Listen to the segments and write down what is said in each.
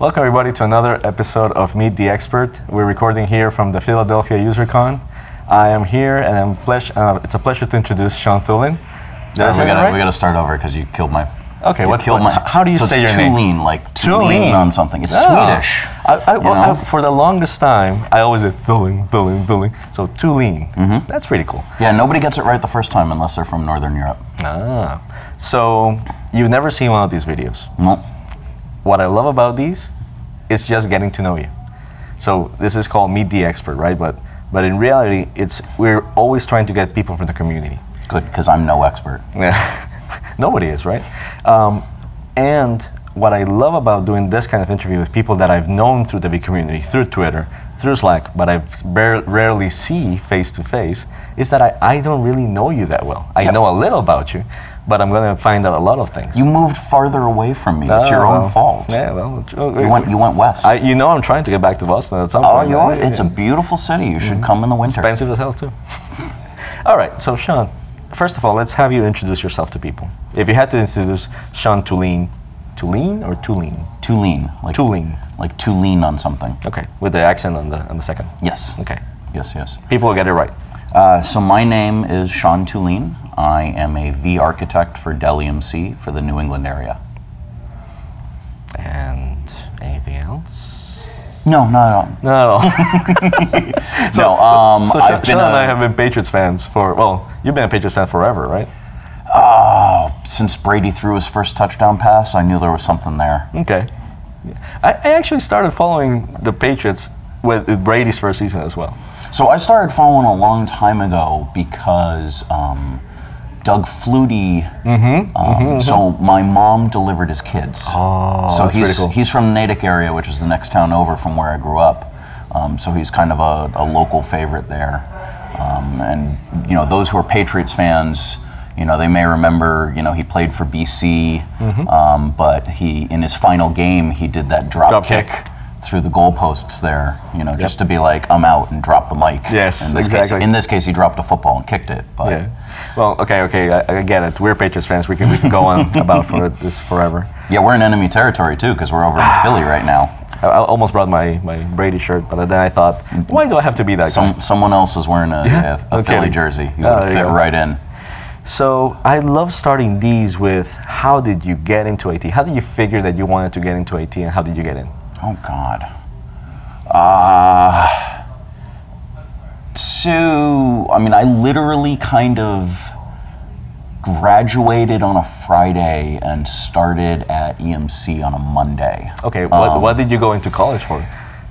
Welcome everybody to another episode of Meet the Expert. We're recording here from the Philadelphia UserCon. I am here and it's a pleasure to introduce Sean Thulin. We gotta start over because you killed my... Okay, how do you say your name? Thulin, like Thulin on something. It's Swedish. For the longest time, I always did Thulin. So Thulin. That's pretty cool. Yeah, nobody gets it right the first time unless they're from Northern Europe. So you've never seen one of these videos? Nope. What I love about these is just getting to know you. So this is called Meet the Expert, right? But in reality, we're always trying to get people from the community. Good, because I'm no expert. Yeah. Nobody is, right? And what I love about doing this kind of interview with people that I've known through the big community, through Twitter, through Slack, but I rarely see face to face, is that I don't really know you that well. I know a little about you, but I'm going to find out a lot of things. You moved farther away from me. It's your own fault. Yeah, well, you went west. I'm trying to get back to Boston at some point. Oh, it's a beautiful city. You should come in the winter. Expensive as hell, too. All right, so Sean, first of all, let's have you introduce yourself to people. If you had to introduce Sean Thulin, Thulin or Thulin? Thulin. Thulin. Like to lean on something. Okay, with the accent on the second. Yes. Okay. Yes. People will get it right. So my name is Sean Thulin. I am a V architect for Dell EMC for the New England area. And anything else? No, not at all. So Sean and I have been Patriots fans you've been a Patriots fan forever, right? Oh, since Brady threw his first touchdown pass, I knew there was something there. Okay. I actually started following the Patriots with Brady's first season as well. So I started following a long time ago because Doug Flutie, so my mom delivered his kids. Oh, so that's pretty cool. He's from Natick area, which is the next town over from where I grew up. So he's kind of a local favorite there. And those who are Patriots fans, they may remember, he played for BC, but in his final game, he did that drop kick through the goalposts there, just to be like, I'm out, and drop the mic. Yes, exactly. In this case, he dropped a football and kicked it. But yeah. Well, okay, I get it. We're Patriots fans. We can go on about this forever. Yeah, we're in enemy territory too, because we're over in Philly right now. I almost brought my Brady shirt, but then I thought, why do I have to be that guy? Someone else is wearing a Philly jersey. You would fit right in. So I love starting these with, how did you get into IT? How did you figure that you wanted to get into IT, and how did you get in? Oh, God. I literally kind of graduated on a Friday and started at EMC on a Monday. Okay, what did you go into college for?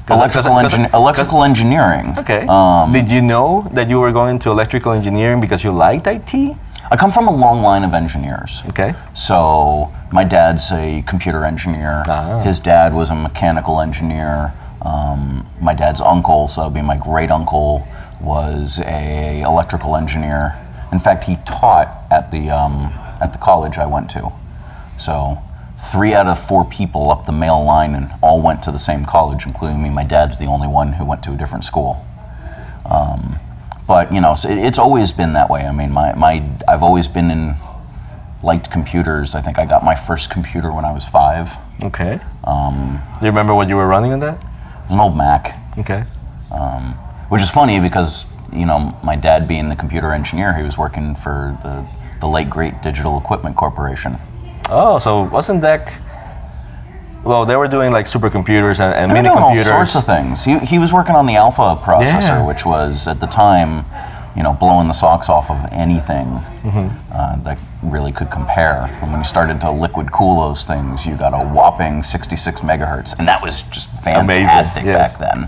Electrical engineering. Okay. Did you know that you were going to electrical engineering because you liked IT? I come from a long line of engineers. Okay. So my dad's a computer engineer. His dad was a mechanical engineer. My dad's uncle, so that would be my great uncle, was a electrical engineer. In fact, he taught at the college I went to. So 3 out of 4 people up the male line and all went to the same college, including me. My dad's the only one who went to a different school. But so it's always been that way. I mean, I've always liked computers. I think I got my first computer when I was 5. Okay. Do you remember what you were running on that? It was an old Mac. Okay. Which is funny because my dad being the computer engineer, he was working for the late great Digital Equipment Corporation. Oh, so wasn't that? Well, they were doing like supercomputers and mini computers. All sorts of things. He was working on the Alpha processor, which was at the time, blowing the socks off of anything that really could compare. And when you started to liquid cool those things, you got a whopping 66 megahertz, and that was just fantastic back then.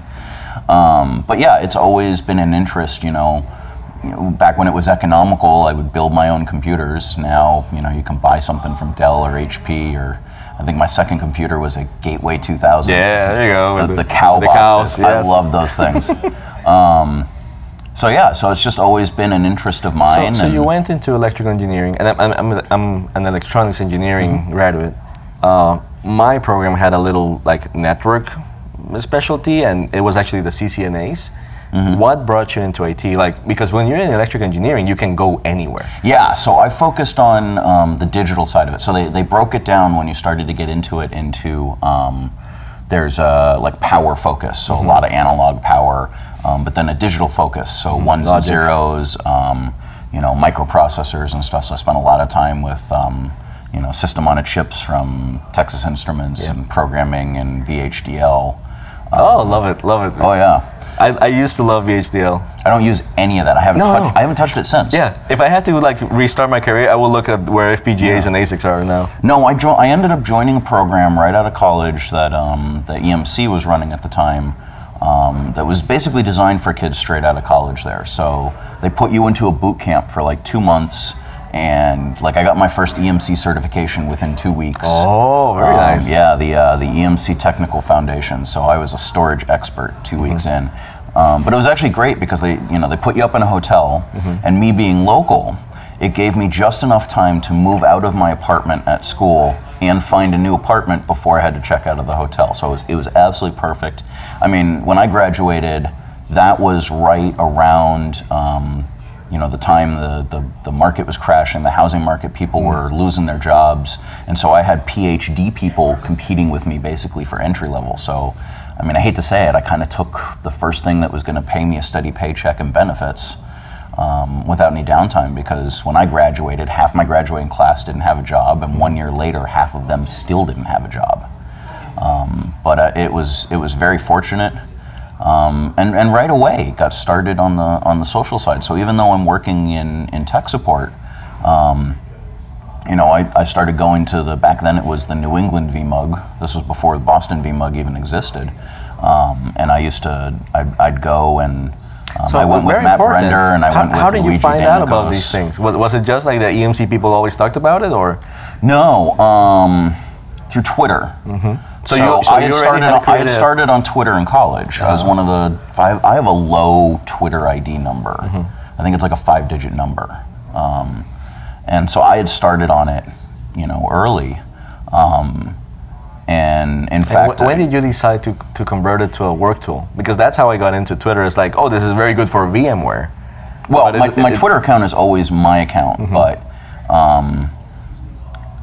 But yeah, it's always been an interest. Back when it was economical, I would build my own computers. Now, you can buy something from Dell or HP, or I think my second computer was a Gateway 2000. Yeah, there you go. The cow boxes. Yes. I love those things. So it's just always been an interest of mine. So you went into electrical engineering, and I'm an electronics engineering graduate. My program had a little network specialty, and it was actually the CCNAs. What brought you into IT? Because when you're in electrical engineering, you can go anywhere. Yeah, so I focused on the digital side of it. So they broke it down when you started to get into it into there's a like power focus, so a lot of analog power, but then a digital focus, so ones and zeros, you know, microprocessors and stuff. So I spent a lot of time with you know, system on a chips from Texas Instruments and programming and VHDL. Oh, love it, love it. Oh yeah. I used to love VHDL. I don't use any of that. I haven't touched it since. Yeah, if I had to like restart my career, I would look at where FPGAs and ASICs are now. No, I ended up joining a program right out of college that that EMC was running at the time. That was basically designed for kids straight out of college there. So they put you into a boot camp for like 2 months, and like I got my first EMC certification within 2 weeks. Oh, very nice. Yeah, the EMC Technical Foundation. So I was a storage expert 2 weeks in. But it was actually great because they put you up in a hotel, and me being local, it gave me just enough time to move out of my apartment at school and find a new apartment before I had to check out of the hotel. So it was absolutely perfect. I mean, when I graduated, that was right around you know, the time the market was crashing, the housing market, people were losing their jobs, and so I had PhD people competing with me basically for entry level. So, I mean, I hate to say it, I kind of took the first thing that was going to pay me a steady paycheck and benefits without any downtime, because when I graduated, half my graduating class didn't have a job, and 1 year later, half of them still didn't have a job. But it was very fortunate. And right away got started on the social side. So even though I'm working in tech support, you know, I started going to back then it was the New England VMUG. This was before the Boston VMUG even existed. And I'd go and so I went with Matt Brender, and I went with How did you Luigi find out about Danicos. these things? Was it just like the EMC people always talked about it, or? No, through Twitter. So I had started on Twitter in college. I was one of the I have a low Twitter ID number. I think it's like a 5-digit number. And so I had started on it, you know, early. And in fact, when did you decide to convert it to a work tool? Because that's how I got into Twitter. It's like, oh, this is very good for VMware. Well, my Twitter account is always my account, but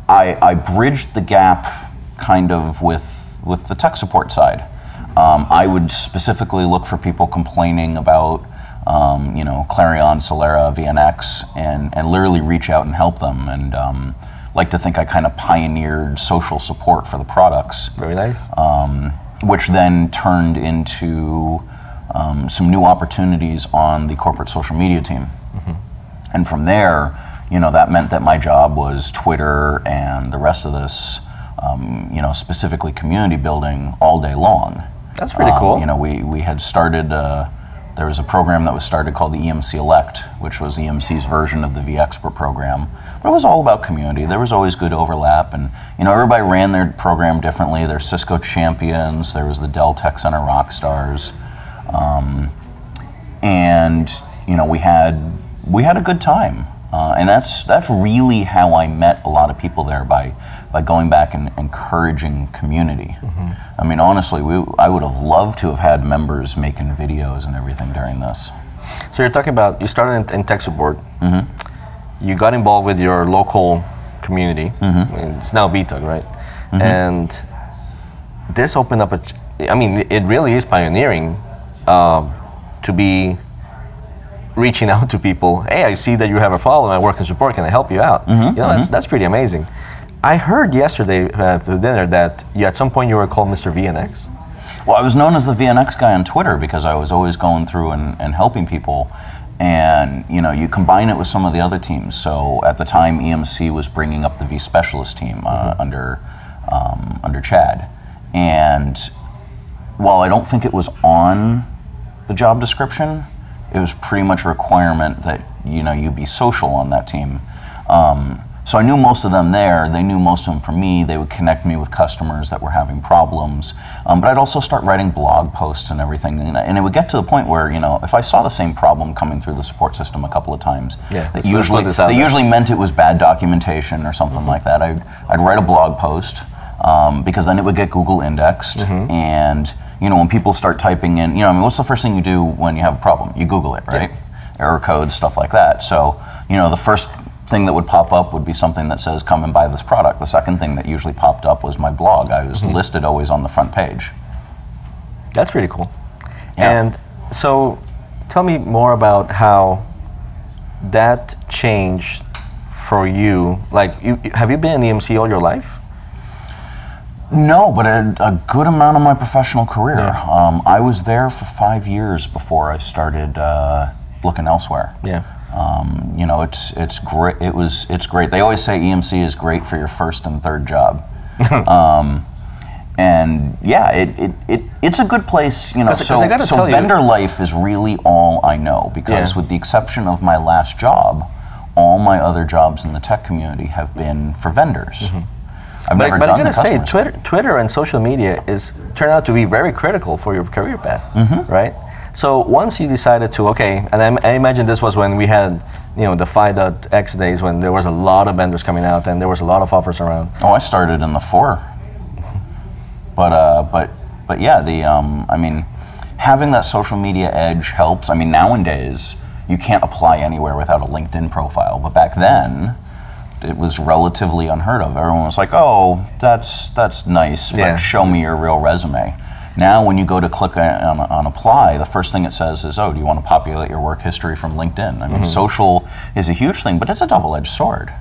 I bridged the gap kind of with the tech support side. I would specifically look for people complaining about you know, Clarion, Solera, VNX, and literally reach out and help them. And like to think I kind of pioneered social support for the products. Very nice. Which then turned into some new opportunities on the corporate social media team. And from there, you know, that meant that my job was Twitter and the rest of this, you know, specifically community building all day long. That's pretty cool. You know, we had started, there was a program that was started called the EMC Elect, which was EMC's version of the vExpert program. But it was all about community. There was always good overlap, and you know, everybody ran their program differently. There's Cisco champions, there was the Dell Tech Center rock stars, and you know, we had a good time. And that's really how I met a lot of people there, by going back and encouraging community. I mean, honestly, I would have loved to have had members making videos and everything during this. So you're talking about, you started in tech support. You got involved with your local community. It's now VTUG, right? And this opened up I mean, it really is pioneering to be reaching out to people. Hey, I see that you have a problem. I work in support. Can I help you out? You know, that's pretty amazing. I heard yesterday through dinner that at some point you were called Mr. VNX. Well, I was known as the VNX guy on Twitter because I was always going through and helping people. And you know, you combine it with some of the other teams. So at the time, EMC was bringing up the V Specialist team under Chad. And while I don't think it was on the job description, it was pretty much a requirement that, you know, you be social on that team. So I knew most of them there. They knew most of them from me. They would connect me with customers that were having problems. But I'd also start writing blog posts and everything. And it would get to the point where, you know, if I saw the same problem coming through the support system a couple of times, that usually meant it was bad documentation or something like that. I'd write a blog post because then it would get Google indexed. And you know, when people start typing in, you know, I mean, what's the first thing you do when you have a problem? You Google it, right? Error codes, stuff like that. So, you know, the first thing that would pop up would be something that says, come and buy this product. The second thing that usually popped up was my blog. I was listed always on the front page. That's pretty cool. Yeah. And so tell me more about how that changed for you. Like, have you been in EMC all your life? No, but a good amount of my professional career. Yeah. I was there for 5 years before I started looking elsewhere. Yeah. You know, it's great. It's great. They always say EMC is great for your first and third job. And yeah, it's a good place. You know, so vendor life is really all I know, because with the exception of my last job, all my other jobs in the tech community have been for vendors. I've never done the customer side. But I gotta say, Twitter and social media turned out to be very critical for your career path, right? So once you decided to, okay, and I imagine this was when we had, you know, the Phi.X days, when there was a lot of vendors coming out and there was a lot of offers around. Oh, I started in the 4. But yeah, I mean, having that social media edge helps. I mean, nowadays you can't apply anywhere without a LinkedIn profile, but back then it was relatively unheard of. Everyone was like, "Oh, that's nice, but show me your real resume." Now, when you go to click on apply, the first thing it says is, "Oh, do you want to populate your work history from LinkedIn?" I mean, social is a huge thing, but it's a double-edged sword.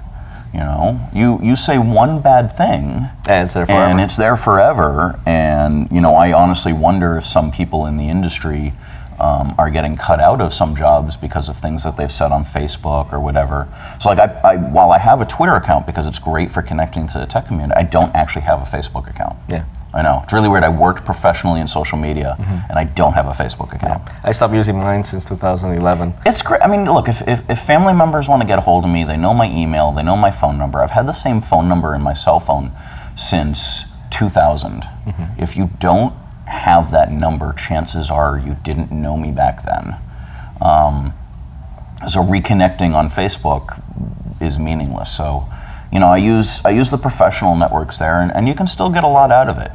You know, you say one bad thing, and it's there forever. And you know, I honestly wonder if some people in the industry are getting cut out of some jobs because of things that they've said on Facebook or whatever. So like, while I have a Twitter account because it's great for connecting to the tech community, I don't actually have a Facebook account. Yeah. I know, it's really weird. I worked professionally in social media and I don't have a Facebook account. Yeah. I stopped using mine since 2011. It's great. I mean, look, if family members want to get a hold of me, they know my email, they know my phone number. I've had the same phone number in my cell phone since 2000. If you don't have that number, chances are you didn't know me back then. So reconnecting on Facebook is meaningless. So, you know, I use the professional networks there, and you can still get a lot out of it.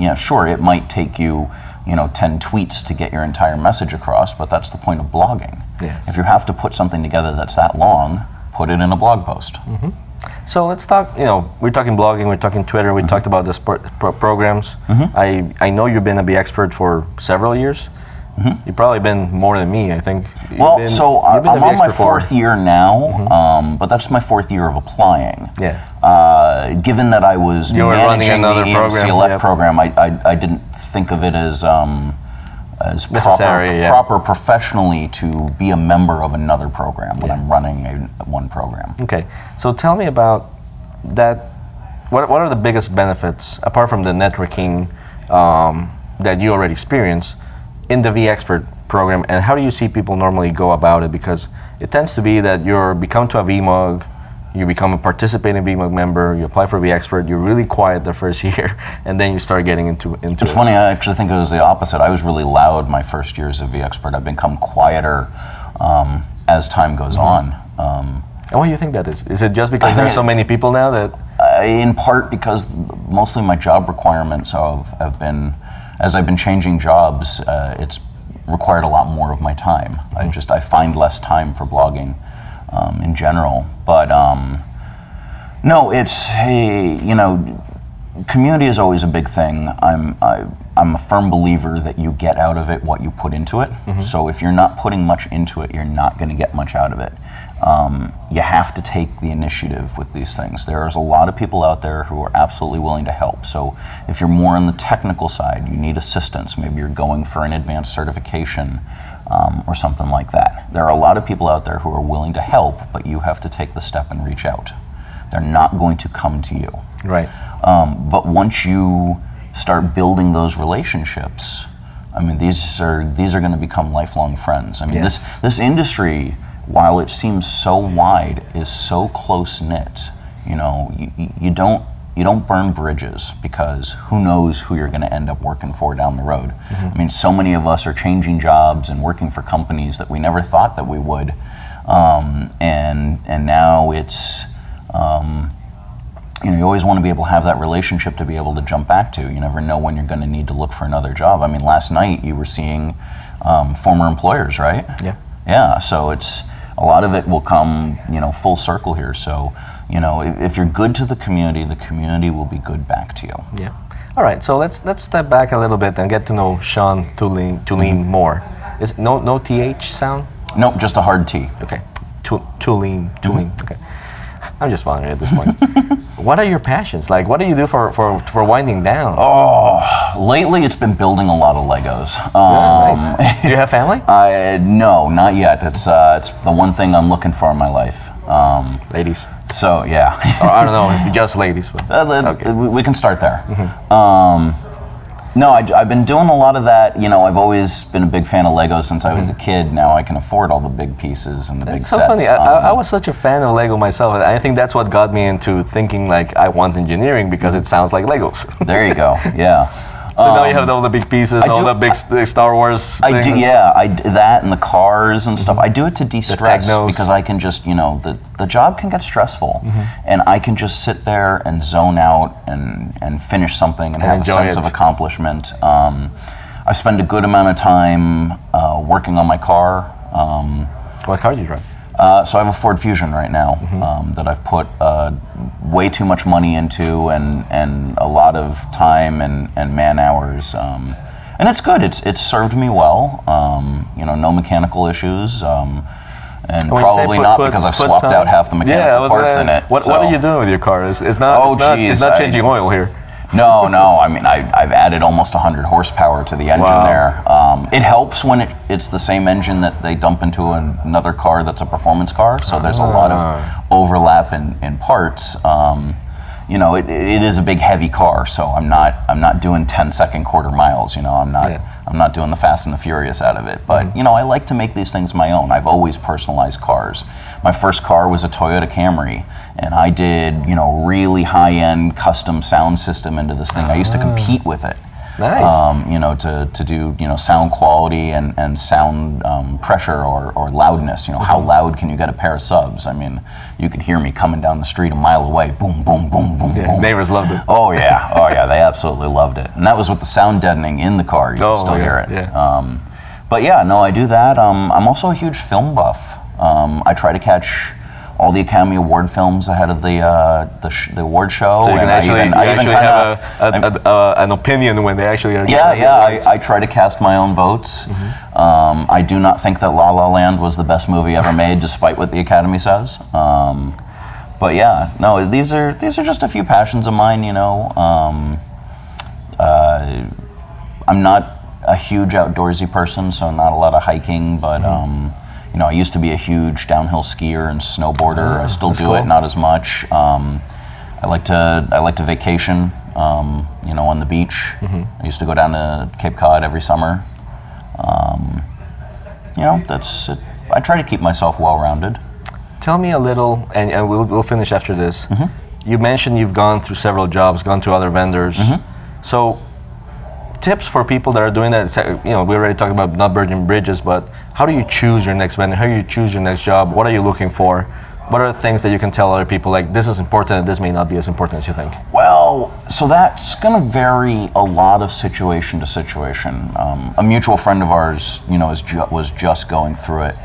You know, sure, it might take you, 10 tweets to get your entire message across, but that's the point of blogging. Yeah. If you have to put something together that's that long, put it in a blog post. So let's talk, we're talking blogging, we're talking Twitter, we talked about the programs. I know you've been a vExpert for several years. You've probably been more than me, I think. Well, I'm on my 4th year now, but that's my 4th year of applying. Yeah. Given that I was managing the EMC Elect program, I didn't think of it as proper professionally to be a member of another program when I'm running one program. Okay, so tell me about that. What are the biggest benefits, apart from the networking that you already experienced, in the vExpert program, and how do you see people normally go about it? Because it tends to be that you become to a vMug, you become a participating vMug member, you apply for vExpert, you're really quiet the first year, and then you start getting into It's funny, I actually think it was the opposite. I was really loud my first years of vExpert. I've become quieter as time goes on. And why do you think that is? Is it just because there's so many people now that? In part because mostly my job requirements have been, as I've been changing jobs, it's required a lot more of my time. I find less time for blogging in general. But no, it's, community is always a big thing. I'm a firm believer that you get out of it what you put into it. So if you're not putting much into it, you're not going to get much out of it. You have to take the initiative with these things. There's a lot of people out there who are absolutely willing to help. So if you're more on the technical side, you need assistance. Maybe you're going for an advanced certification or something like that. There are a lot of people out there who are willing to help, but you have to take the step and reach out. They're not going to come to you. Right. But once you start building those relationships, I mean, these are going to become lifelong friends. I mean, this industry, while it seems so wide, is so close knit. You don't burn bridges, because who knows who you're going to end up working for down the road. I mean, so many of us are changing jobs and working for companies that we never thought that we would, and now it's. You always want to be able to have that relationship to be able to jump back to. You never know when you're going to need to look for another job. I mean, last night you were seeing former employers, right? Yeah. Yeah, so it's, a lot of it will come, full circle here. So, if you're good to the community will be good back to you. Yeah. All right. So let's step back a little bit and get to know Sean Thulin more. Is no th sound? Nope, just a hard T. Okay. Thulin. Okay. I'm just wondering at this point. What are your passions? Like, what do you do for winding down? Oh, lately it's been building a lot of Legos. Nice. Do you have family? No, not yet. It's the one thing I'm looking for in my life. Ladies. So yeah. Or I don't know if just ladies. But, okay. We can start there. No, I've been doing a lot of that. I've always been a big fan of Lego since I was a kid. Now I can afford all the big pieces and the big sets. So sets. Funny. I was such a fan of Lego myself. I think that's what got me into thinking like I want engineering because it sounds like Legos. There you go. Yeah. So now you have all the big pieces, all the big Star Wars I do, yeah. That and the cars and stuff. I do it to de-stress because I can just, the job can get stressful. And I can just sit there and zone out and finish something and have a sense of accomplishment. I spend a good amount of time working on my car. What car do you drive? So I have a Ford Fusion right now that I've put way too much money into and a lot of time and man hours. And it's good. It's served me well. No mechanical issues. And probably not because I've swapped out half the mechanical parts in it. What are you doing with your car? It's not changing oil here. No. I mean, I've added almost 100 horsepower to the engine there. It helps when it's the same engine that they dump into another car that's a performance car. So there's a lot of overlap in parts. It is a big, heavy car. So I'm not doing 10-second quarter miles. I'm not doing the Fast and the Furious out of it. But I like to make these things my own. I've always personalized cars. My first car was a Toyota Camry. And I did, really high-end custom sound system into this thing. I used to compete with it. Nice. To do, sound quality and sound pressure or loudness. How loud can you get a pair of subs? I mean, you could hear me coming down the street a mile away. Boom, boom, boom, boom, boom. Neighbors loved it. Oh yeah, they absolutely loved it. And that was with the sound deadening in the car. You could still hear it. Yeah. But yeah, no, I do that. I'm also a huge film buff. I try to catch all the Academy Award films ahead of the award show. So you can have an opinion when they actually are. Yeah. I try to cast my own votes. I do not think that La La Land was the best movie ever made, despite what the Academy says. But yeah, no, these are just a few passions of mine. I'm not a huge outdoorsy person, so not a lot of hiking, but. I used to be a huge downhill skier and snowboarder. I still do it, not as much. I like to vacation, on the beach. I used to go down to Cape Cod every summer. That's it. I try to keep myself well-rounded. Tell me a little, and we'll finish after this. You mentioned you've gone through several jobs, gone to other vendors. So, tips for people that are doing that. We already talked about not burning bridges, but how do you choose your next vendor? How do you choose your next job? What are you looking for? What are the things that you can tell other people, like this is important and this may not be as important as you think? Well, so that's going to vary a lot of situation to situation. A mutual friend of ours, was just going through it.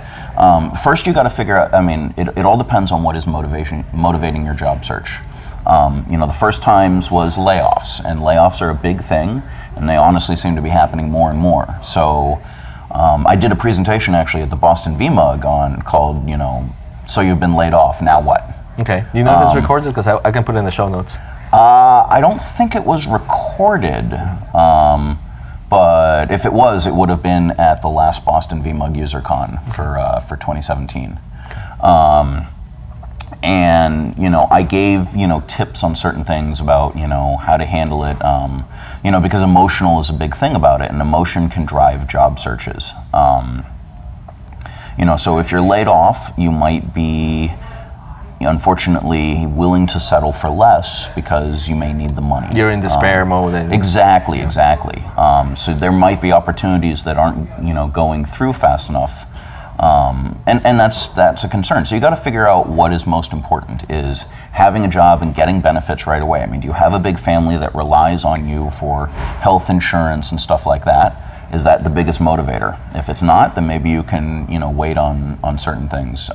First, you got to figure out, it all depends on what is motivating your job search. The first times was layoffs, and layoffs are a big thing, and they honestly seem to be happening more and more. So I did a presentation actually at the Boston vMug called, So You've Been Laid Off, Now What? Okay. Do you know if it's recorded? Because I can put it in the show notes. I don't think it was recorded, but if it was, it would have been at the last Boston vMug UserCon for 2017. And I gave tips on certain things about how to handle it, because emotional is a big thing about it, and emotion can drive job searches. So if you're laid off, you might be unfortunately willing to settle for less because you may need the money. You're in despair mode. And exactly. So there might be opportunities that aren't going through fast enough. And that's a concern. So you got to figure out what is most important. Is having a job and getting benefits right away. Do you have a big family that relies on you for health insurance and stuff like that? Is that the biggest motivator? If it's not, then maybe you can, wait on certain things.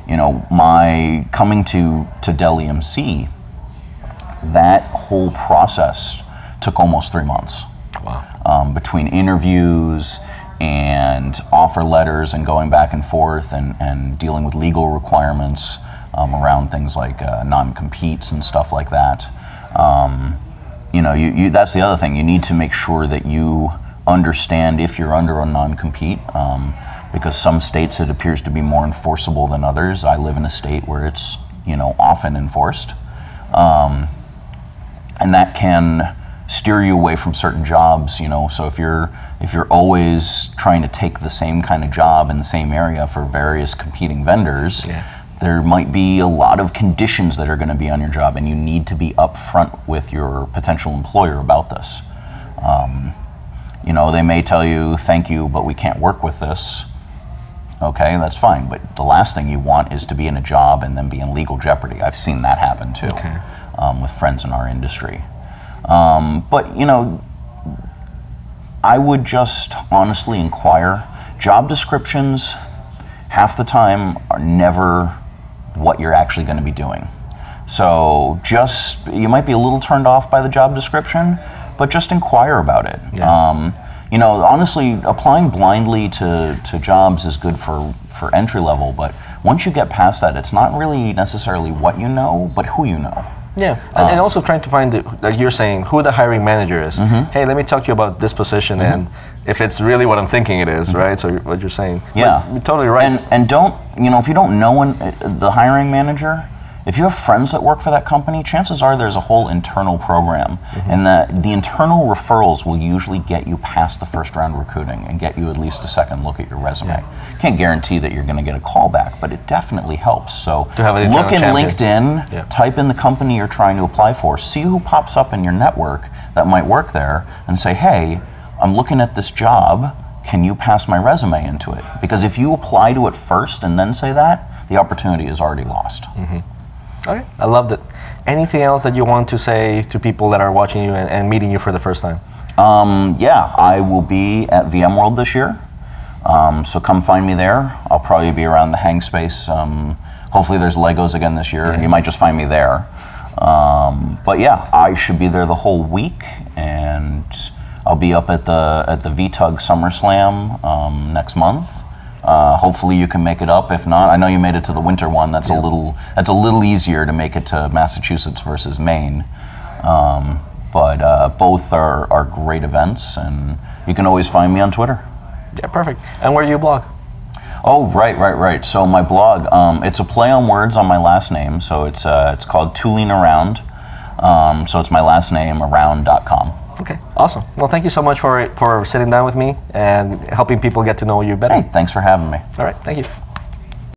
My coming to Dell EMC, that whole process took almost 3 months. Wow. Between interviews and offer letters and going back and forth and dealing with legal requirements around things like non-competes and stuff like that. That's the other thing. You need to make sure that you understand if you're under a non-compete, because some states it appears to be more enforceable than others. I live in a state where it's often enforced, and that can steer you away from certain jobs. So if you're always trying to take the same kind of job in the same area for various competing vendors, there might be a lot of conditions that are going to be on your job, and you need to be upfront with your potential employer about this. They may tell you, thank you, but we can't work with this. Okay, that's fine, but the last thing you want is to be in a job and then be in legal jeopardy. I've seen that happen too, with friends in our industry. But I would just honestly inquire. Job descriptions, half the time, are never what you're actually going to be doing. So you might be a little turned off by the job description, but just inquire about it. Honestly, applying blindly to jobs is good for entry level, but once you get past that, it's not really necessarily what you know, but who you know. Yeah, and also trying to find, like you're saying, who the hiring manager is. Hey, let me talk to you about this position, and if it's really what I'm thinking it is, right? So what you're saying. Yeah. You're totally right. And don't, if you don't know the hiring manager, if you have friends that work for that company, chances are there's a whole internal program, and that the internal referrals will usually get you past the first round recruiting and get you at least a second look at your resume. Can't guarantee that you're going to get a call back, but it definitely helps. So look in LinkedIn, type in the company you're trying to apply for, see who pops up in your network that might work there, and say, hey, I'm looking at this job, can you pass my resume into it? Because if you apply to it first and then say that, the opportunity is already lost. Okay, I loved it. Anything else that you want to say to people that are watching you and meeting you for the first time? I will be at VMworld this year, so come find me there. I'll probably be around the hang space. Hopefully there's Legos again this year. You might just find me there. But yeah, I should be there the whole week, and I'll be up at the VTUG SummerSlam next month. Hopefully you can make it up. If not, I know you made it to the winter one. That's a little easier to make it to Massachusetts versus Maine. But both are great events, and you can always find me on Twitter. Yeah, perfect. And where do you blog? Oh, right. So my blog, it's a play on words on my last name. So it's called Thulin Around. So it's my last name, around.com. Okay, awesome. Well, thank you so much for sitting down with me and helping people get to know you better. Hey, thanks for having me. All right, thank you.